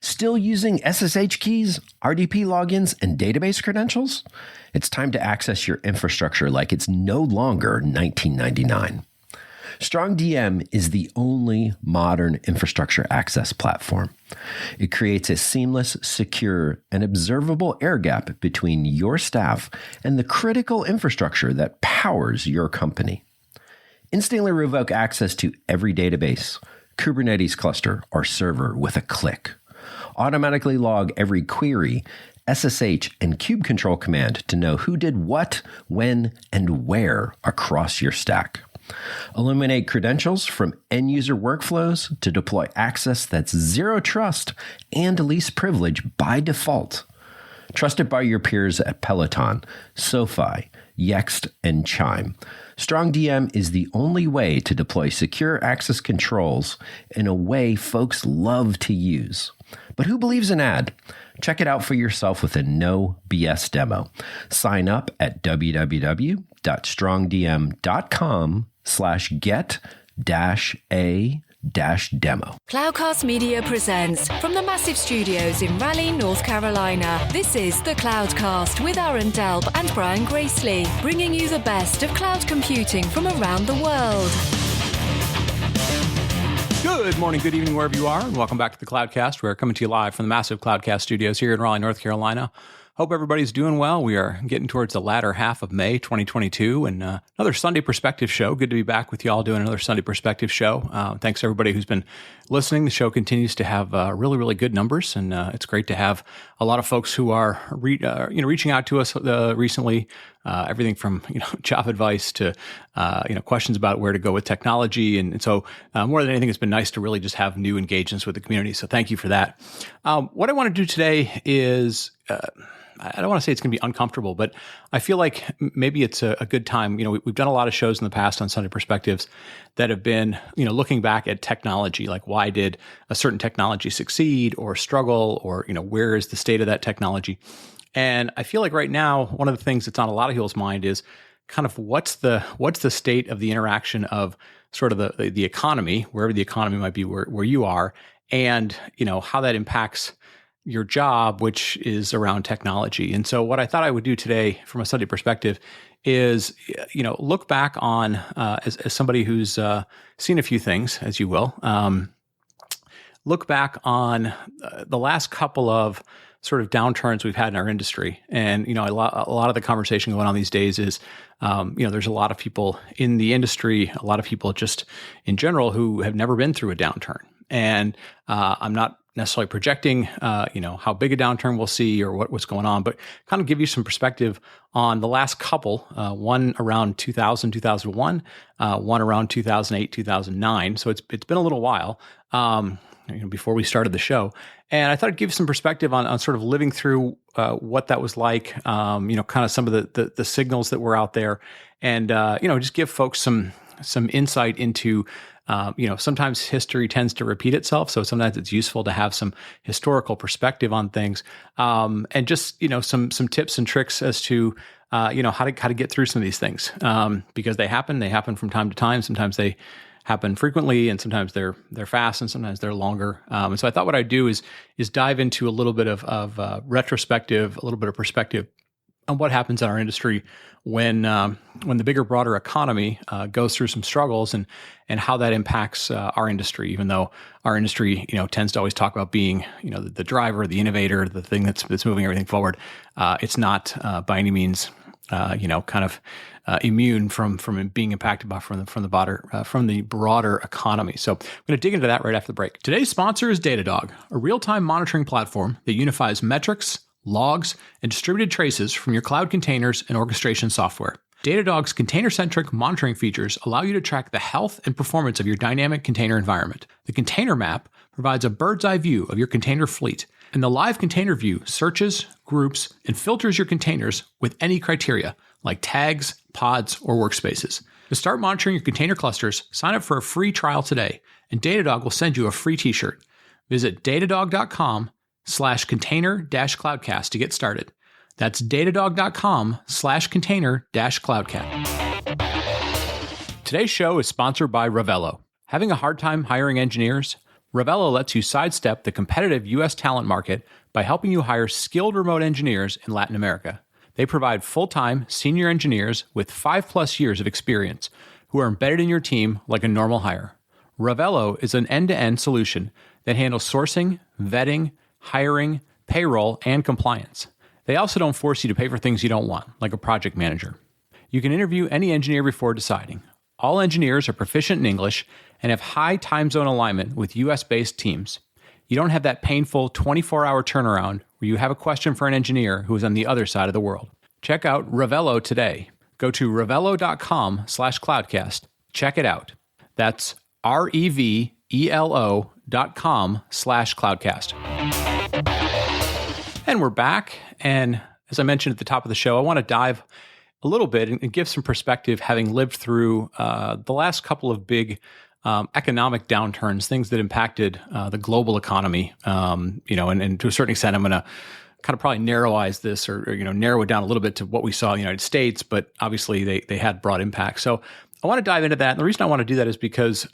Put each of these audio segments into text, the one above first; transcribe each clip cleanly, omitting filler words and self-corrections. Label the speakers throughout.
Speaker 1: Still using SSH keys, RDP logins, and database credentials? It's time to access your infrastructure like it's no longer 1999. StrongDM is the only modern infrastructure access platform. It creates a seamless, secure, and observable air gap between your staff and the critical infrastructure that powers your company. Instantly revoke access to every database, Kubernetes cluster, or server with a click. Automatically log every query, SSH, and kube control command to know who did what, when, and where across your stack. Eliminate credentials from end-user workflows to deploy access that's zero trust and least privilege by default. Trusted by your peers at Peloton, SoFi, Yext, and Chime, StrongDM is the only way to deploy secure access controls in a way folks love to use. But who believes an ad? Check it out for yourself with a no BS demo. Sign up at www.strongdm.com/get-a-demo.
Speaker 2: Cloudcast Media presents from the massive studios in Raleigh, North Carolina. This is the Cloudcast with Aaron Delp and Brian Gracely, bringing you the best of cloud computing from around the world.
Speaker 3: Good morning, good evening, wherever you are, and welcome back to the Cloudcast. We're coming to you live from the massive Cloudcast studios here in Raleigh, North Carolina. Hope everybody's doing well. We are getting towards the latter half of May 2022 and another Sunday Perspective show. Good to be back with you all doing another Sunday Perspective show. Thanks to everybody who's been listening. The show continues to have really, really good numbers, and it's great to have a lot of folks who are reaching out to us recently. Everything from job advice to questions about where to go with technology, and so more than anything, it's been nice to really just have new engagements with the community. So thank you for that. What I want to do today is. I don't want to say it's going to be uncomfortable, but I feel like maybe it's a good time. We've done a lot of shows in the past on Sunday Perspectives that have been, looking back at technology, like why did a certain technology succeed or struggle, or, where is the state of that technology? And I feel like right now, one of the things that's on a lot of people's mind is kind of what's the state of the interaction of sort of the economy, wherever the economy might be, where you are, and, how that impacts your job, which is around technology. And so what I thought I would do today from a Sunday perspective is, look back on, as somebody who's seen a few things, as you will, look back on the last couple of sort of downturns we've had in our industry. And, a lot of the conversation going on these days is, there's a lot of people in the industry, a lot of people just in general who have never been through a downturn. And I'm not necessarily projecting, how big a downturn we'll see or what's going on, but kind of give you some perspective on the last couple, one around 2000, 2001, one around 2008, 2009. So it's been a little while, before we started the show. And I thought I'd give you some perspective on sort of living through what that was like, kind of some of the signals that were out there, and, just give folks some insight into sometimes history tends to repeat itself. So sometimes it's useful to have some historical perspective on things, and just, some tips and tricks as to, how to get through some of these things, because they happen from time to time. Sometimes they happen frequently, and sometimes they're fast, and sometimes they're longer. And so I thought what I'd do is dive into a little bit of retrospective, a little bit of perspective on what happens in our industry when the bigger, broader economy goes through some struggles, and how that impacts our industry. Even though our industry, tends to always talk about being, the driver, the innovator, the thing that's moving everything forward, it's not by any means, immune from being impacted from the broader economy. So I'm going to dig into that right after the break. Today's sponsor is Datadog, a real-time monitoring platform that unifies metrics, logs, and distributed traces from your cloud containers and orchestration software. Datadog's container-centric monitoring features allow you to track the health and performance of your dynamic container environment. The container map provides a bird's-eye view of your container fleet, and the live container view searches, groups, and filters your containers with any criteria, like tags, pods, or workspaces. To start monitoring your container clusters, sign up for a free trial today, and Datadog will send you a free t-shirt. Visit datadog.com/container-cloudcast to get started. That's datadog.com/container-cloudcast. Today's show is sponsored by Ravello. Having a hard time hiring engineers? Revello lets you sidestep the competitive U.S. talent market by helping you hire skilled remote engineers in Latin America. They provide full-time senior engineers with 5+ years of experience who are embedded in your team like a normal hire. Revello is an end-to-end solution that handles sourcing, vetting, hiring, payroll, and compliance. They also don't force you to pay for things you don't want, like a project manager. You can interview any engineer before deciding. All engineers are proficient in English and have high time zone alignment with US-based teams. You don't have that painful 24-hour turnaround where you have a question for an engineer who is on the other side of the world. Check out Revello today. Go to revello.com/cloudcast. Check it out. That's revello.com/cloudcast. And we're back. And as I mentioned at the top of the show, I want to dive a little bit and give some perspective, having lived through the last couple of big economic downturns, things that impacted the global economy. And to a certain extent, I'm going to kind of probably narrowize this or narrow it down a little bit to what we saw in the United States, but obviously they had broad impact. So I want to dive into that. And the reason I want to do that is because,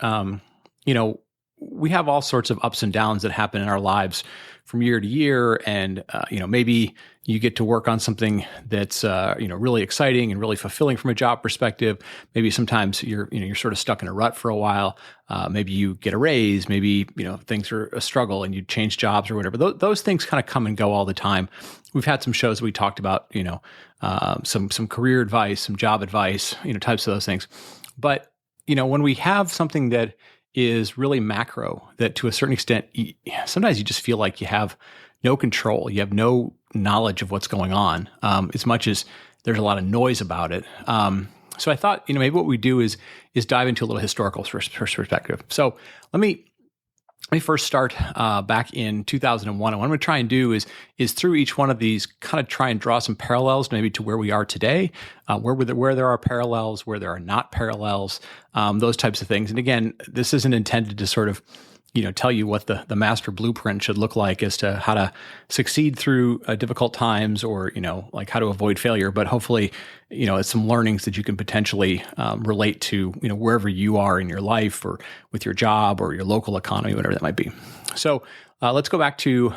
Speaker 3: we have all sorts of ups and downs that happen in our lives from year to year. And, maybe you get to work on something that's, really exciting and really fulfilling from a job perspective. Maybe sometimes you're sort of stuck in a rut for a while. Maybe you get a raise, maybe, things are a struggle and you change jobs or whatever. Those things kind of come and go all the time. We've had some shows that we talked about, some career advice, some job advice, types of those things. But, when we have something that is really macro, that to a certain extent, sometimes you just feel like you have no control. You have no knowledge of what's going on, as much as there's a lot of noise about it. So I thought, maybe what we do is dive into a little historical perspective. So let me first start back in 2001. And what I'm going to try and do is through each one of these, kind of try and draw some parallels maybe to where we are today, where there are parallels, where there are not parallels, those types of things. And again, this isn't intended to sort of tell you what the master blueprint should look like as to how to succeed through difficult times or, like how to avoid failure. But hopefully, it's some learnings that you can potentially relate to, wherever you are in your life or with your job or your local economy, whatever that might be. So let's go back to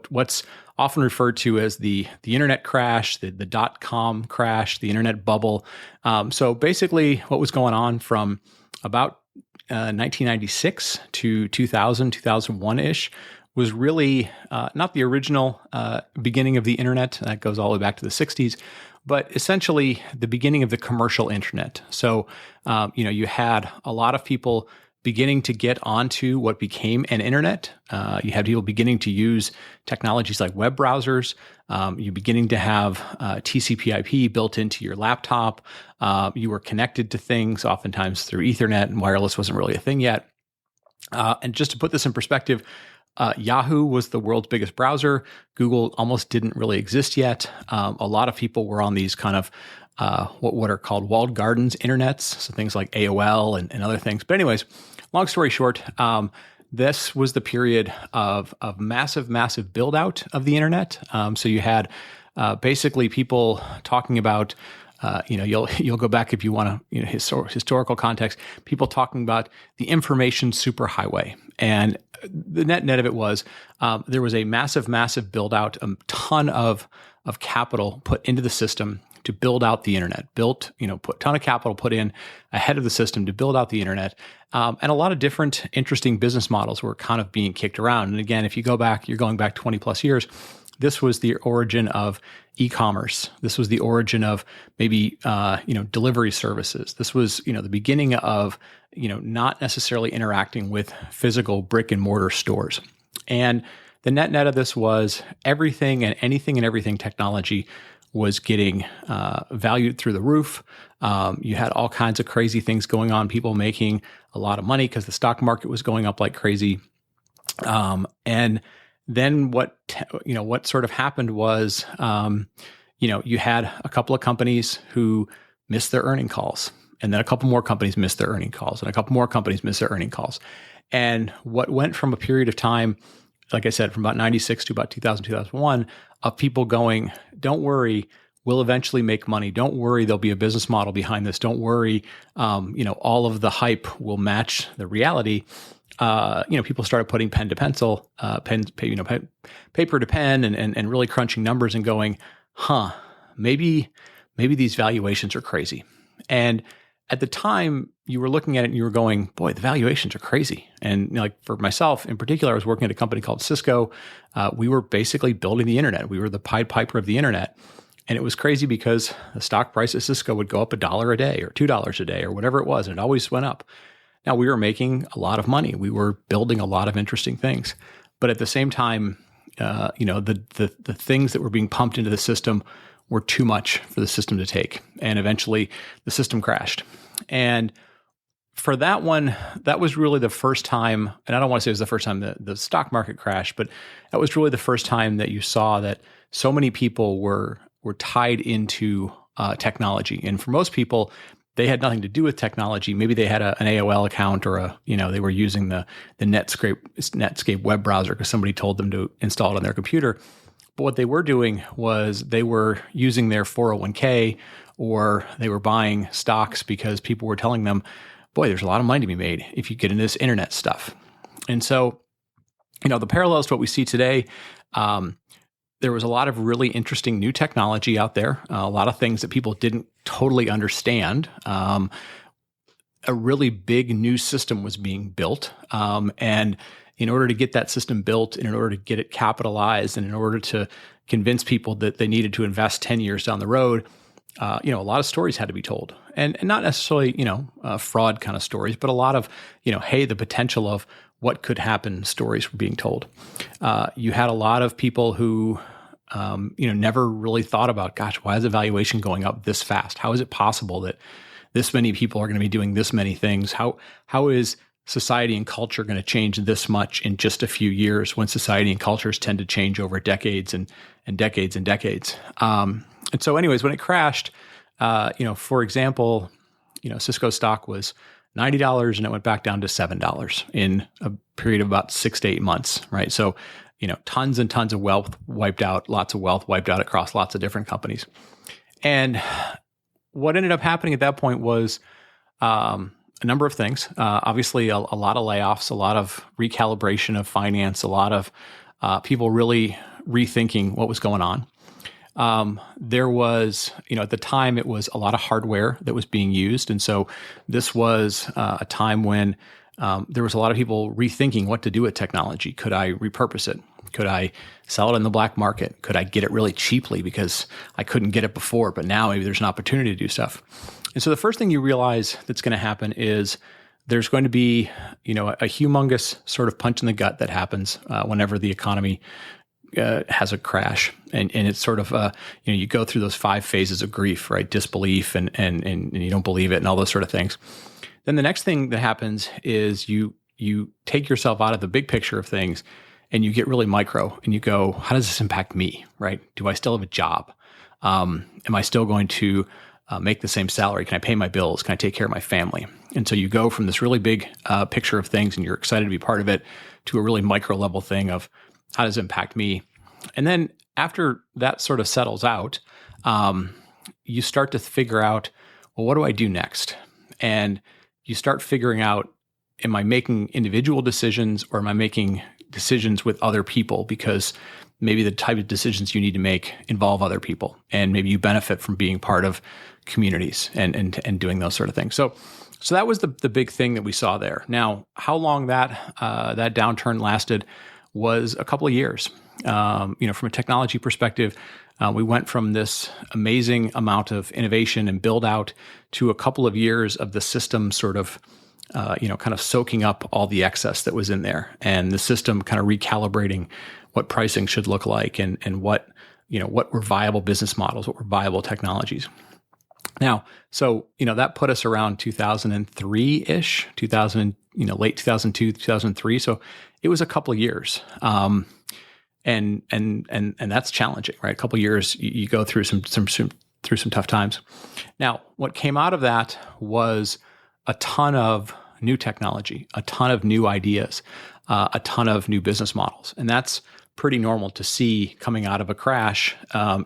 Speaker 3: what's often referred to as the internet crash, the .com crash, the internet bubble. So basically what was going on from about 1996 to 2001-ish was really not the original beginning of the internet. That goes all the way back to the 60s, but essentially the beginning of the commercial internet. So, you had a lot of people beginning to get onto what became an internet. You had people beginning to use technologies like web browsers. You're beginning to have TCP/IP built into your laptop. You were connected to things oftentimes through Ethernet, and wireless wasn't really a thing yet. And just to put this in perspective, Yahoo was the world's biggest browser. Google almost didn't really exist yet. A lot of people were on these kind of what are called walled gardens internets, so things like AOL and other things. But anyways, long story short, this was the period of massive build out of the internet. So you had basically people talking about, you'll go back if you want to, historical context, people talking about the information superhighway. And the net of it was there was a massive build out, a ton of capital put into the system to build out the internet, put a ton of capital put in ahead of the system to build out the internet. And a lot of different interesting business models were kind of being kicked around. And again, if you go back, you're going back 20 plus years, this was the origin of e-commerce. This was the origin of maybe, delivery services. This was, the beginning of, not necessarily interacting with physical brick and mortar stores. And the net of this was everything and anything and everything technology was getting valued through the roof. You had all kinds of crazy things going on, people making a lot of money because the stock market was going up like crazy. And then what sort of happened was, you had a couple of companies who missed their earning calls, and then a couple more companies missed their earning calls, and a couple more companies missed their earning calls. And what went from a period of time, like I said, from about 96 to about 2000, 2001, of people going, don't worry, we'll eventually make money. Don't worry, there'll be a business model behind this. Don't worry, all of the hype will match the reality. people started putting pen to pencil, paper to pen, and really crunching numbers and going, maybe these valuations are crazy. And at the time, you were looking at it and you were going, boy, the valuations are crazy. And like for myself in particular, I was working at a company called Cisco. We were basically building the internet. We were the Pied Piper of the internet. And it was crazy because the stock price of Cisco would go up $1 a day or $2 a day or whatever it was. And it always went up. Now, we were making a lot of money. We were building a lot of interesting things. But at the same time, the things that were being pumped into the system were too much for the system to take. And eventually the system crashed. And for that one, that was really the first time, and I don't want to say it was the first time that the stock market crashed, but that was really the first time that you saw that so many people were tied into technology. And for most people, they had nothing to do with technology. Maybe they had an AOL account or they were using the Netscape web browser because somebody told them to install it on their computer. But what they were doing was they were using their 401k or they were buying stocks because people were telling them, boy, there's a lot of money to be made if you get into this internet stuff. And so, the parallels to what we see today, there was a lot of really interesting new technology out there, a lot of things that people didn't totally understand. A really big new system was being built. And in order to get that system built, and in order to get it capitalized, and in order to convince people that they needed to invest 10 years down the road, a lot of stories had to be told. And not necessarily, fraud kind of stories, but a lot of, hey, the potential of what could happen stories were being told. You had a lot of people who, never really thought about, gosh, why is the valuation going up this fast? How is it possible that this many people are going to be doing this many things? How is society and culture going to change this much in just a few years when society and cultures tend to change over decades and decades and decades? And so anyways, when it crashed, for example, Cisco stock was $90 and it went back down to $7 in a period of about 6 to 8 months, right? So, tons and tons of wealth wiped out, lots of wealth wiped out across lots of different companies. And what ended up happening at that point was a number of things. Obviously, a lot of layoffs, a lot of recalibration of finance, a lot of people really rethinking what was going on. There was, at the time, it was a lot of hardware that was being used. And so this was a time when there was a lot of people rethinking what to do with technology. Could I repurpose it? Could I sell it in the black market? Could I get it really cheaply because I couldn't get it before, but now maybe there's an opportunity to do stuff. And so the first thing you realize that's going to happen is there's going to be, a humongous sort of punch in the gut that happens whenever the economy has a crash, and it's sort of you go through those 5 phases of grief, right? Disbelief and you don't believe it and all those sort of things. Then the next thing that happens is you take yourself out of the big picture of things and you get really micro and you go, how does this impact me, right? Do I still have a job? Am I still going to make the same salary? Can I pay my bills? Can I take care of my family? And so you go from this really big picture of things and you're excited to be part of it to a really micro level thing of how does it impact me? And then after that sort of settles out, you start to figure out, well, what do I do next? And you start figuring out, am I making individual decisions or am I making decisions with other people? Because maybe the type of decisions you need to make involve other people, and maybe you benefit from being part of communities and doing those sort of things. So that was the big thing that we saw there. Now, how long that downturn lasted was a couple of years. From a technology perspective, we went from this amazing amount of innovation and build out to a couple of years of the system sort of, kind of soaking up all the excess that was in there, and the system kind of recalibrating what pricing should look like and what were viable business models, what were viable technologies. Now, so, that put us around 2003-ish, late 2002, 2003. So it was a couple of years. And that's challenging, right? A couple of years, you go through some tough times. Now, what came out of that was a ton of new technology, a ton of new ideas, a ton of new business models. And that's pretty normal to see coming out of a crash,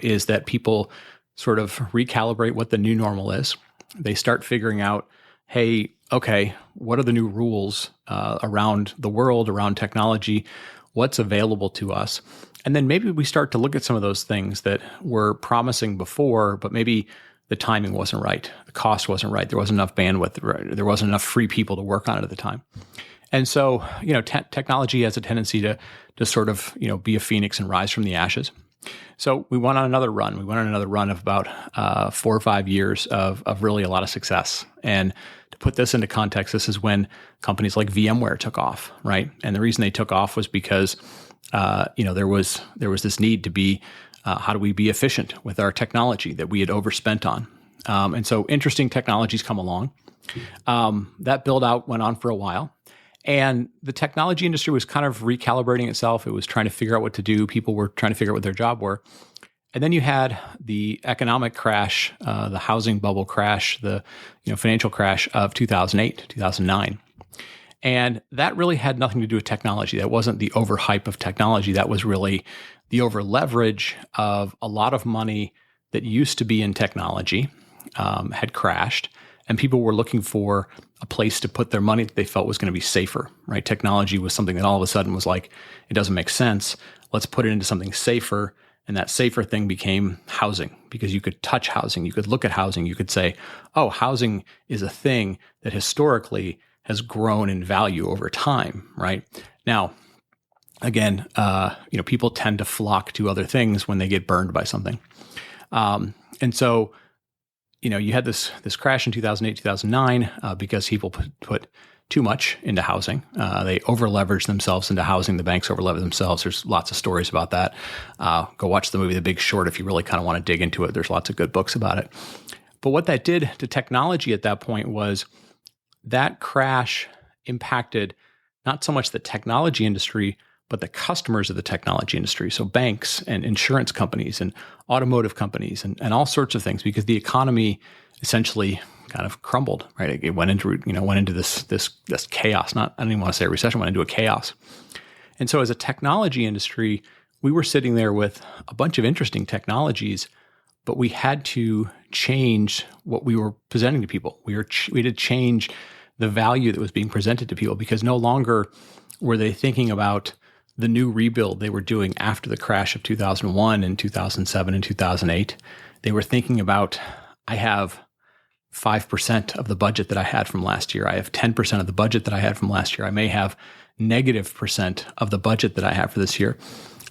Speaker 3: is that people sort of recalibrate what the new normal is. They start figuring out, hey, okay, what are the new rules around the world, around technology? What's available to us? And then maybe we start to look at some of those things that were promising before, but maybe the timing wasn't right. The cost wasn't right. There wasn't enough bandwidth. Right? There wasn't enough free people to work on it at the time. And so, technology has a tendency to sort of, be a phoenix and rise from the ashes. So we went on another run. We went on another run of about 4 or 5 years of really a lot of success. And to put this into context, this is when companies like VMware took off, right? And the reason they took off was because, there was this need to be, how do we be efficient with our technology that we had overspent on? And so interesting technologies come along. That build out went on for a while. And the technology industry was kind of recalibrating itself. It was trying to figure out what to do. People were trying to figure out what their job were. And then you had the economic crash, the housing bubble crash, the financial crash of 2008, 2009. And that really had nothing to do with technology. That wasn't the overhype of technology. That was really the over leverage of a lot of money that used to be in technology had crashed. And people were looking for a place to put their money that they felt was going to be safer, right? Technology was something that all of a sudden was like, it doesn't make sense. Let's put it into something safer. And that safer thing became housing, because you could touch housing. You could look at housing. You could say, oh, housing is a thing that historically has grown in value over time, right? Now, again, people tend to flock to other things when they get burned by something. And so, you had this crash in 2008, 2009 because people put too much into housing. They over-leveraged themselves into housing. The banks over-leveraged themselves. There's lots of stories about that. Go watch the movie The Big Short if you really kind of want to dig into it. There's lots of good books about it. But what that did to technology at that point was that crash impacted not so much the technology industry, but the customers of the technology industry. So banks and insurance companies and automotive companies and all sorts of things, because the economy essentially kind of crumbled, right? It went into this chaos. I don't even want to say a recession, went into a chaos. And so as a technology industry, we were sitting there with a bunch of interesting technologies, but we had to change what we were presenting to people. We had to change the value that was being presented to people, because no longer were they thinking about the new rebuild they were doing after the crash of 2001 and 2007 and 2008. They were thinking about, I have 5% of the budget that I had from last year. I have 10% of the budget that I had from last year. I may have -% of the budget that I have for this year.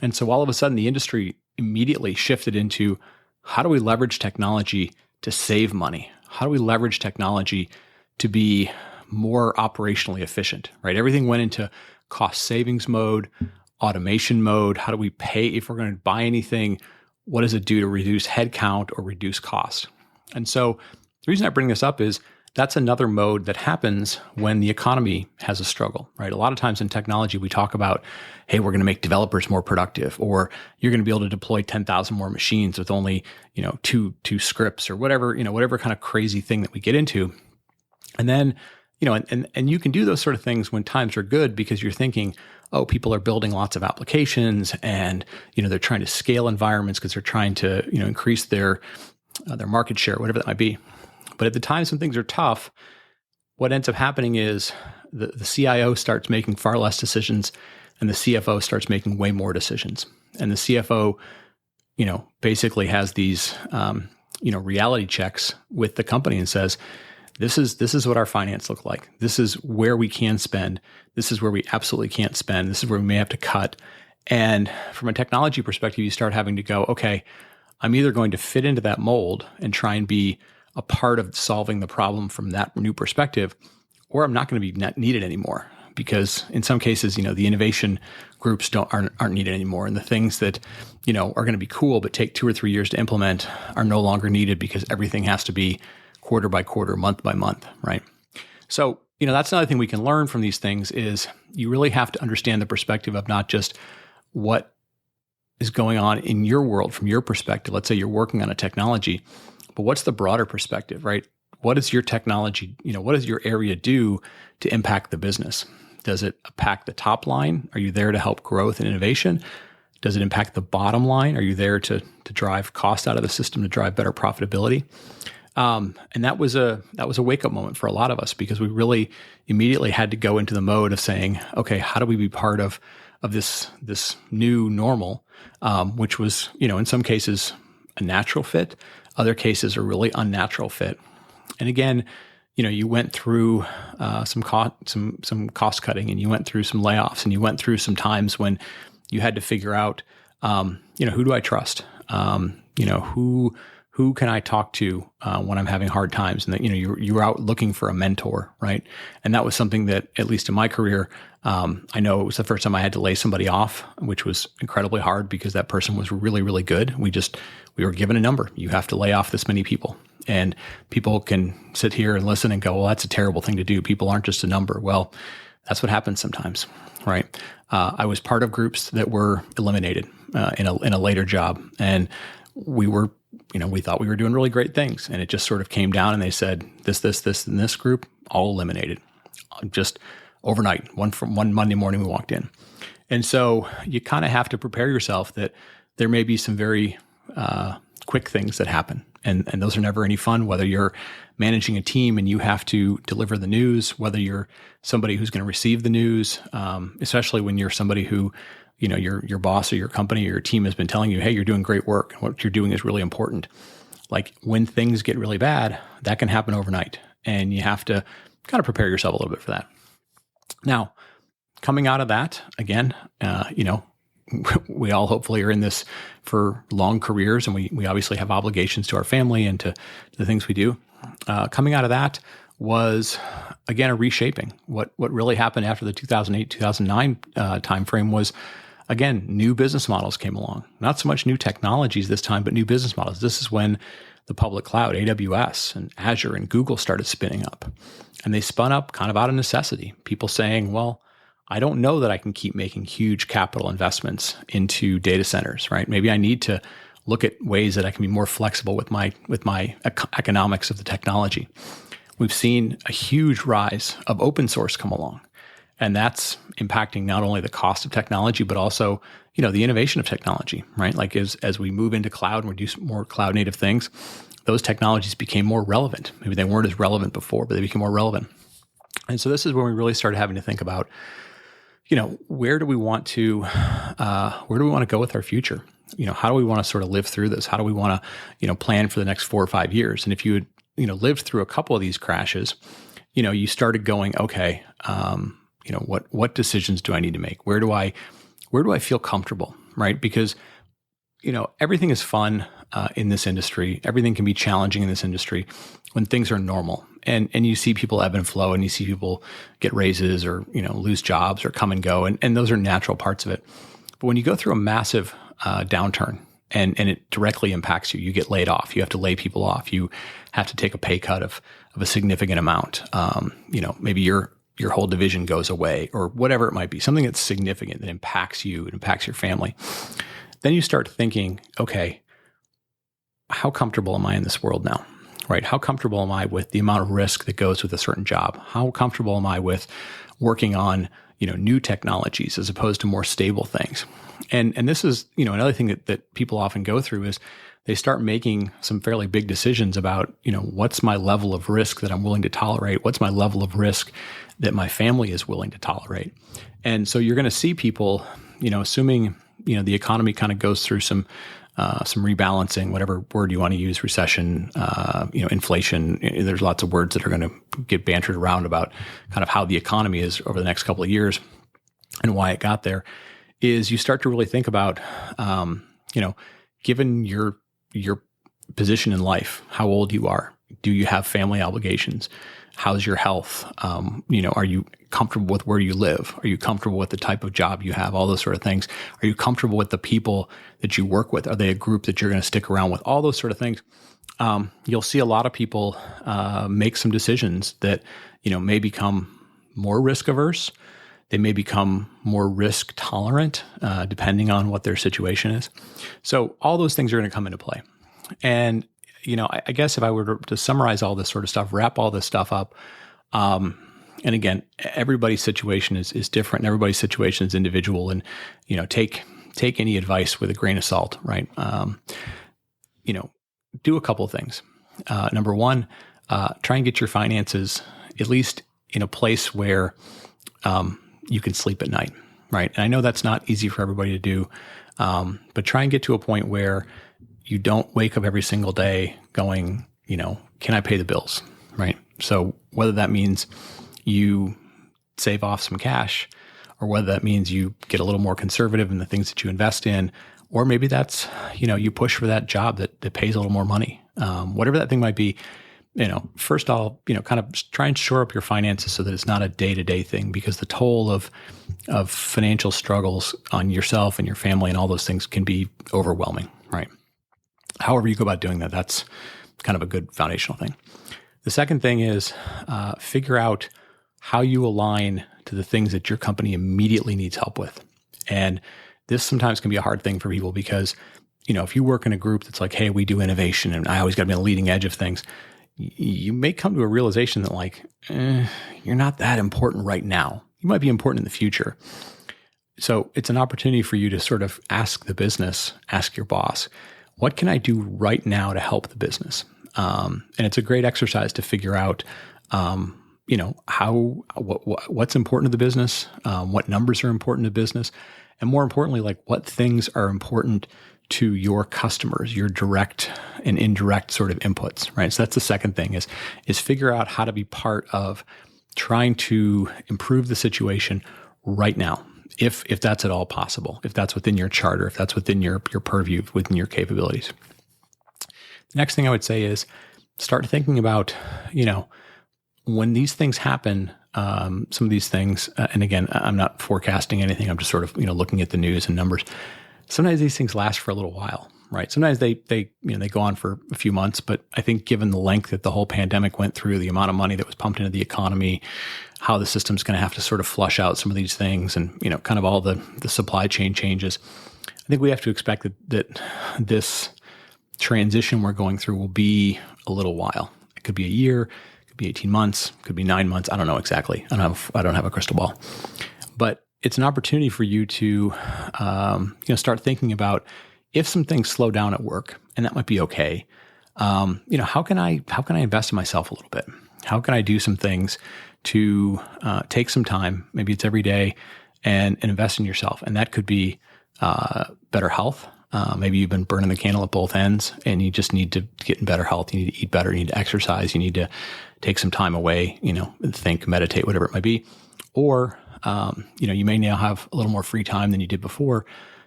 Speaker 3: And so all of a sudden, the industry immediately shifted into, how do we leverage technology to save money? How do we leverage technology to be more operationally efficient, right? Everything went into cost savings mode, automation mode. How do we pay if we're going to buy anything? What does it do to reduce headcount or reduce cost? And so the reason I bring this up is that's another mode that happens when the economy has a struggle, right? A lot of times in technology, we talk about, hey, we're going to make developers more productive, or you're going to be able to deploy 10,000 more machines with only, two scripts, or whatever kind of crazy thing that we get into. And then, and you can do those sort of things when times are good, because you're thinking, oh, people are building lots of applications, and, they're trying to scale environments because they're trying to, increase their market share, whatever that might be. But at the times when things are tough, what ends up happening is the CIO starts making far less decisions, and the CFO starts making way more decisions. And the CFO, basically has these, reality checks with the company and says, this is what our finance look like. This is where we can spend. This is where we absolutely can't spend. This is where we may have to cut. And from a technology perspective, you start having to go, okay, I'm either going to fit into that mold and try and be a part of solving the problem from that new perspective, or I'm not going to be needed anymore, because in some cases, the innovation groups aren't needed anymore, and the things that are going to be cool but take 2 or 3 years to implement are no longer needed, because everything has to be quarter by quarter, month by month, right? So that's another thing we can learn from these things, is you really have to understand the perspective of not just what is going on in your world from your perspective. Let's say you're working on a technology, but what's the broader perspective, right? What is your technology, what does your area do to impact the business? Does it impact the top line? Are you there to help growth and innovation? Does it impact the bottom line? Are you there to drive cost out of the system, to drive better profitability? And that was a wake up moment for a lot of us, because we really immediately had to go into the mode of saying, okay, how do we be part of this new normal, which was, in some cases a natural fit, other cases a really unnatural fit. And again, you went through some cost cutting, and you went through some layoffs, and you went through some times when you had to figure out, who do I trust? Who can I talk to when I'm having hard times? And that, you were out looking for a mentor, right? And that was something that, at least in my career, I know it was the first time I had to lay somebody off, which was incredibly hard because that person was really, really good. We were given a number. You have to lay off this many people. And people can sit here and listen and go, well, that's a terrible thing to do. People aren't just a number. Well, that's what happens sometimes, right? I was part of groups that were eliminated in a later job. And we were, we thought we were doing really great things. And it just sort of came down, and they said, this, and this group, all eliminated. Just overnight, one Monday morning we walked in. And so you kind of have to prepare yourself that there may be some very quick things that happen. And those are never any fun, whether you're managing a team and you have to deliver the news, whether you're somebody who's going to receive the news, especially when you're somebody who, your boss or your company or your team has been telling you, hey, you're doing great work. What you're doing is really important. Like, when things get really bad, that can happen overnight. And you have to kind of prepare yourself a little bit for that. Now, coming out of that, again, we all hopefully are in this for long careers, and we obviously have obligations to our family and to the things we do. Coming out of that was, again, a reshaping. What really happened after the 2008, 2009 timeframe was, again, new business models came along. Not so much new technologies this time, but new business models. This is when the public cloud, AWS and Azure and Google started spinning up. And they spun up kind of out of necessity. People saying, well, I don't know that I can keep making huge capital investments into data centers, right? Maybe I need to look at ways that I can be more flexible with my economics of the technology. We've seen a huge rise of open source come along, and that's impacting not only the cost of technology, but also, the innovation of technology, right? Like as we move into cloud and we do more cloud native things, those technologies became more relevant. Maybe they weren't as relevant before, but they became more relevant. And so this is when we really started having to think about, where do we want to go with our future? How do we want to sort of live through this? How do we want to, plan for the next 4 or 5 years? And if you had, lived through a couple of these crashes, you started going, okay, what decisions do I need to make? Where do I feel comfortable, right? Because, everything is fun in this industry. Everything can be challenging in this industry when things are normal. And you see people ebb and flow, and you see people get raises or, lose jobs or come and go. And those are natural parts of it. But when you go through a massive downturn and it directly impacts you, you get laid off, you have to lay people off, you have to take a pay cut of a significant amount. Maybe your whole division goes away or whatever it might be, something that's significant that impacts you, it impacts your family. Then you start thinking, okay, how comfortable am I in this world now? Right? How comfortable am I with the amount of risk that goes with a certain job? How comfortable am I with working on, new technologies as opposed to more stable things? And this is, another thing that people often go through is they start making some fairly big decisions about, what's my level of risk that I'm willing to tolerate? What's my level of risk that my family is willing to tolerate? And so you're going to see people, assuming, the economy kind of goes through some rebalancing, whatever word you want to use, recession, inflation. There's lots of words that are going to get bantered around about kind of how the economy is over the next couple of years and why it got there. Is you start to really think about, given your position in life, how old you are, do you have family obligations? How's your health? Are you comfortable with where you live? Are you comfortable with the type of job you have? All those sort of things. Are you comfortable with the people that you work with? Are they a group that you're going to stick around with? All those sort of things. You'll see a lot of people make some decisions that, may become more risk averse. They may become more risk tolerant, depending on what their situation is. So all those things are going to come into play. And I guess if I were to summarize all this sort of stuff, wrap all this stuff up, and again, everybody's situation is different, and everybody's situation is individual, and take any advice with a grain of salt, right? Do a couple of things. Number one, try and get your finances at least in a place where you can sleep at night, right? And I know that's not easy for everybody to do, but try and get to a point where you don't wake up every single day going, can I pay the bills, right? So whether that means you save off some cash, or whether that means you get a little more conservative in the things that you invest in, or maybe that's, you push for that job that pays a little more money. Whatever that thing might be, first I'll, kind of try and shore up your finances so that it's not a day-to-day thing, because the toll of financial struggles on yourself and your family and all those things can be overwhelming, right? However you go about doing that, that's kind of a good foundational thing. The second thing is figure out how you align to the things that your company immediately needs help with. And this sometimes can be a hard thing for people because, if you work in a group that's like, hey, we do innovation and I always got to be on the leading edge of things, you may come to a realization that you're not that important right now. You might be important in the future. So it's an opportunity for you to sort of ask the business, ask your boss, what can I do right now to help the business? And it's a great exercise to figure out, what's important to the business, what numbers are important to business, and more importantly, what things are important to your customers, your direct and indirect sort of inputs, right? So that's the second thing is figure out how to be part of trying to improve the situation right now, if that's at all possible, if that's within your charter, if that's within your purview, within your capabilities. The next thing I would say is start thinking about, when these things happen, some of these things, and again, I'm not forecasting anything. I'm just sort of, looking at the news and numbers. Sometimes these things last for a little while, right? Sometimes they go on for a few months, but I think given the length that the whole pandemic went through, the amount of money that was pumped into the economy, how the system's going to have to sort of flush out some of these things and, kind of all the supply chain changes. I think we have to expect that this transition we're going through will be a little while. It could be a year, it could be 18 months, it could be 9 months. I don't know exactly. I don't have a crystal ball, but it's an opportunity for you to, start thinking about if some things slow down at work, and that might be okay. How can I invest in myself a little bit? How can I do some things to take some time? Maybe it's every day, and invest in yourself, and that could be better health. Maybe you've been burning the candle at both ends, and you just need to get in better health. You need to eat better. You need to exercise. You need to take some time away. Think, meditate, whatever it might be, or you may now have a little more free time than you did before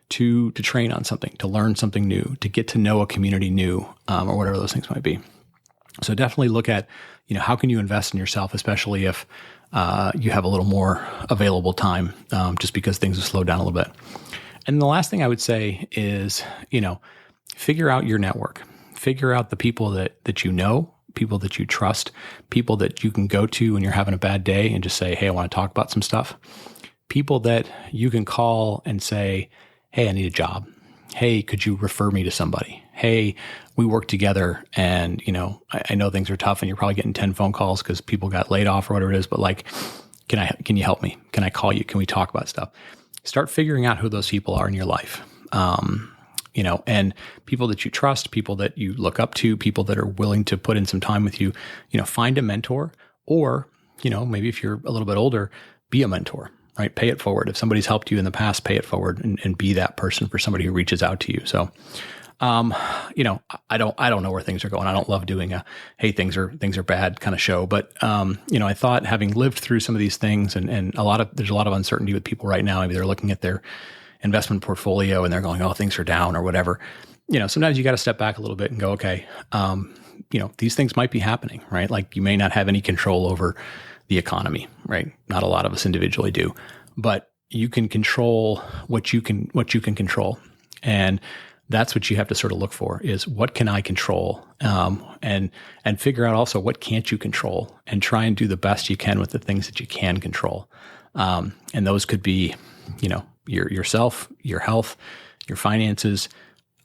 Speaker 3: to train on something, to learn something new, to get to know a community new, or whatever those things might be. So definitely look at, how can you invest in yourself, especially if you have a little more available time, just because things have slowed down a little bit. And the last thing I would say is, figure out your network, figure out the people that you know, people that you trust, people that you can go to when you're having a bad day and just say, hey, I want to talk about some stuff. People that you can call and say, hey, I need a job. Hey, could you refer me to somebody? Hey, we work together and, I know things are tough and you're probably getting 10 phone calls because people got laid off or whatever it is, but can you help me? Can I call you? Can we talk about stuff? Start figuring out who those people are in your life. And people that you trust, people that you look up to, people that are willing to put in some time with you, find a mentor, or, maybe if you're a little bit older, be a mentor, right? Pay it forward. If somebody's helped you in the past, pay it forward and be that person for somebody who reaches out to you. So, I don't know where things are going. I don't love doing a, hey, things are bad kind of show, but, I thought having lived through some of these things and there's a lot of uncertainty with people right now. Maybe they're looking at their investment portfolio and they're going, oh, things are down or whatever. Sometimes you got to step back a little bit and go, okay, these things might be happening, right? Like you may not have any control over the economy, right? Not a lot of us individually do, but you can control what you can control. And that's what you have to sort of look for is what can I control? And figure out also what can't you control and try and do the best you can with the things that you can control. And those could be, yourself, your health, your finances,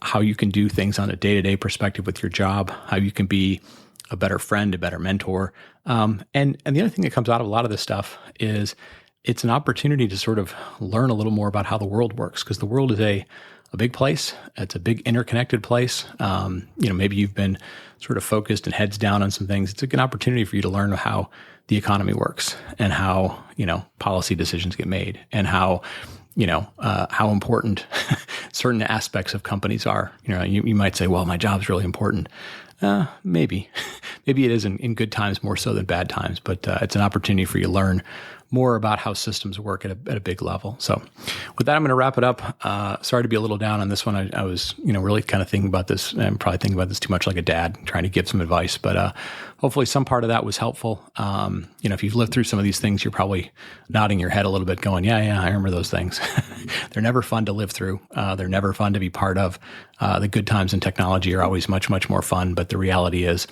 Speaker 3: how you can do things on a day-to-day perspective with your job, how you can be a better friend, a better mentor. And the other thing that comes out of a lot of this stuff is it's an opportunity to sort of learn a little more about how the world works, because the world is a a big place. It's a big interconnected place. Maybe you've been sort of focused and heads down on some things. It's a good opportunity for you to learn how the economy works and how, policy decisions get made and how important certain aspects of companies are. You might say, well, my job's really important. Maybe it is in good times more so than bad times, but it's an opportunity for you to learn more about how systems work at a big level. So with that, I'm going to wrap it up. Sorry to be a little down on this one. I was, really kind of thinking about this. I'm probably thinking about this too much like a dad, trying to give some advice, but hopefully some part of that was helpful. If you've lived through some of these things, you're probably nodding your head a little bit going, yeah, I remember those things. They're never fun to live through. They're never fun to be part of. The good times in technology are always much, much more fun. But the reality is,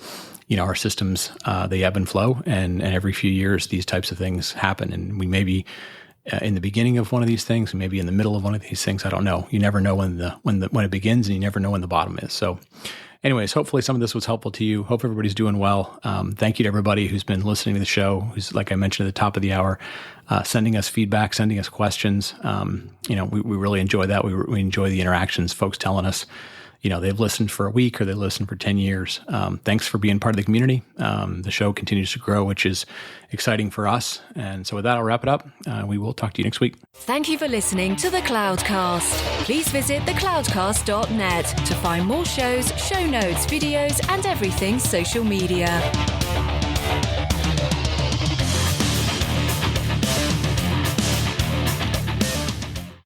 Speaker 3: our systems, they ebb and flow, and every few years, these types of things happen. And we may be in the beginning of one of these things, maybe in the middle of one of these things. I don't know. You never know when it begins, and you never know when the bottom is. So anyways, hopefully some of this was helpful to you. Hope everybody's doing well. Thank you to everybody who's been listening to the show, who's, like I mentioned at the top of the hour, sending us feedback, sending us questions. We really enjoy that. We enjoy the interactions, folks telling us, they've listened for a week or they listened for 10 years. Thanks for being part of the community. The show continues to grow, which is exciting for us. And so with that, I'll wrap it up. We will talk to you next week.
Speaker 2: Thank you for listening to The Cloudcast. Please visit thecloudcast.net to find more shows, show notes, videos, and everything social media.